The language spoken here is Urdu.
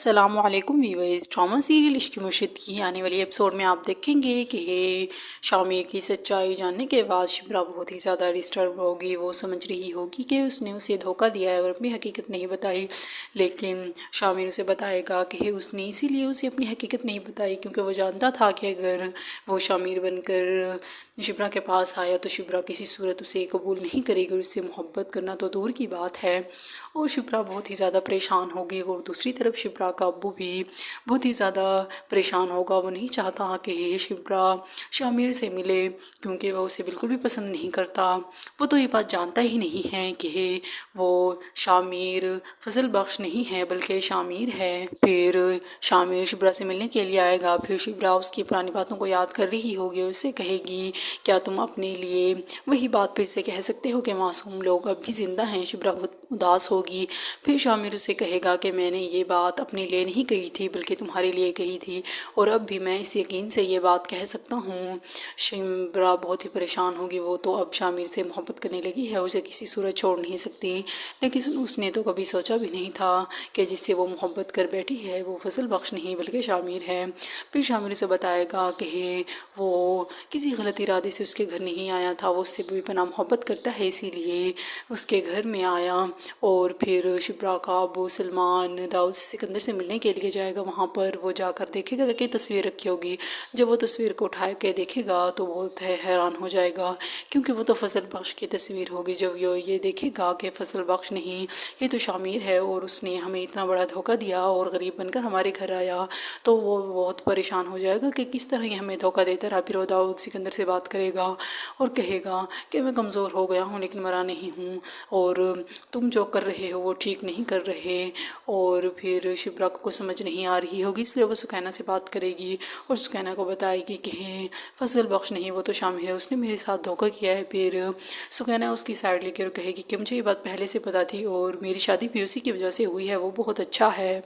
السلام علیکم ویورز، ڈرامہ سیریل عشق مرشد کی آنے والی ایپیسوڈ میں آپ دیکھیں گے کہ شامیر کی سچائی جاننے کے بعد شبرا بہت ہی زیادہ ڈسٹرب ہوگی۔ وہ سمجھ رہی ہوگی کہ اس نے اسے دھوکہ دیا ہے اور اپنی حقیقت نہیں بتائی، لیکن شامیر اسے بتائے گا کہ اس نے اسی لیے اسے اپنی حقیقت نہیں بتائی کیونکہ وہ جانتا تھا کہ اگر وہ شامیر بن کر شبرا کے پاس آیا تو شبرا کسی صورت اسے قبول نہیں کرے گی، اس سے محبت کرنا تو دور کی بات ہے، اور شبرا بہت ہی زیادہ پریشان ہوگی۔ اور دوسری طرف شبرا کا ابو بھی بہت ہی زیادہ پریشان ہوگا۔ وہ نہیں چاہتا کہ شبرا شامیر سے ملے کیونکہ وہ اسے بالکل بھی پسند نہیں کرتا۔ وہ تو یہ بات جانتا ہی نہیں ہے کہ وہ شامیر فضل بخش نہیں ہے بلکہ شامیر ہے۔ پھر شامیر شبرا سے ملنے کے لیے آئے گا، پھر شبرا اس کی پرانی باتوں کو یاد کر رہی ہوگی، اس سے کہے گی کیا تم اپنے لیے وہی بات پھر سے کہہ سکتے ہو کہ معصوم لوگ اب بھی زندہ ہیں؟ شبرا بہت اداس ہوگی۔ پھر شامیر اسے کہے گا کہ میں نے یہ بات اپنے لیے نہیں کہی تھی بلکہ تمہارے لیے کہی تھی، اور اب بھی میں اس یقین سے یہ بات کہہ سکتا ہوں۔ شبرا بہت ہی پریشان ہوگی، وہ تو اب شامیر سے محبت کرنے لگی ہے، اسے کسی صورت چھوڑ نہیں سکتی، لیکن اس نے تو کبھی سوچا بھی نہیں تھا کہ جس سے وہ محبت کر بیٹھی ہے وہ فضل بخش نہیں بلکہ شامیر ہے۔ پھر شامیر اسے بتائے گا کہ وہ کسی غلط ارادے سے اس کے گھر نہیں آیا تھا، وہ اس سے بے پناہ محبت کرتا ہے اسی لیے اس کے گھر میں آیا۔ اور پھر شبرا کا ابو سلمان داؤد سکندر سے ملنے کے لیے جائے گا، وہاں پر وہ جا کر دیکھے گا کہ تصویر رکھی ہوگی۔ جب وہ تصویر کو اٹھا کے دیکھے گا تو بہت حیران ہو جائے گا کیونکہ وہ تو فضل بخش کی تصویر ہوگی۔ جب یہ دیکھے گا کہ فضل بخش نہیں، یہ تو شامیر ہے اور اس نے ہمیں اتنا بڑا دھوکہ دیا اور غریب بن کر ہمارے گھر آیا، تو وہ بہت پریشان ہو جائے گا کہ کس طرح یہ ہمیں دھوکہ دیتا رہا۔ پھر وہ داؤد سکندر سے بات کرے گا اور کہے گا کہ میں کمزور ہو گیا ہوں لیکن مرا نہیں ہوں، اور تم جو کر رہے ہو وہ ٹھیک نہیں کر رہے۔ اور پھر شبرا کو سمجھ نہیں آ رہی ہوگی، اس لیے وہ سکینہ سے بات کرے گی اور سکینہ کو بتائے گی کہ فضل بخش نہیں، وہ تو شامیر ہے، اس نے میرے ساتھ دھوکہ کیا ہے۔ پھر سکینہ اس کی سائڈ لے کے اور کہے گی کہ مجھے یہ بات پہلے سے پتہ تھی اور میری شادی بھی اسی کی وجہ سے ہوئی ہے، وہ بہت اچھا ہے۔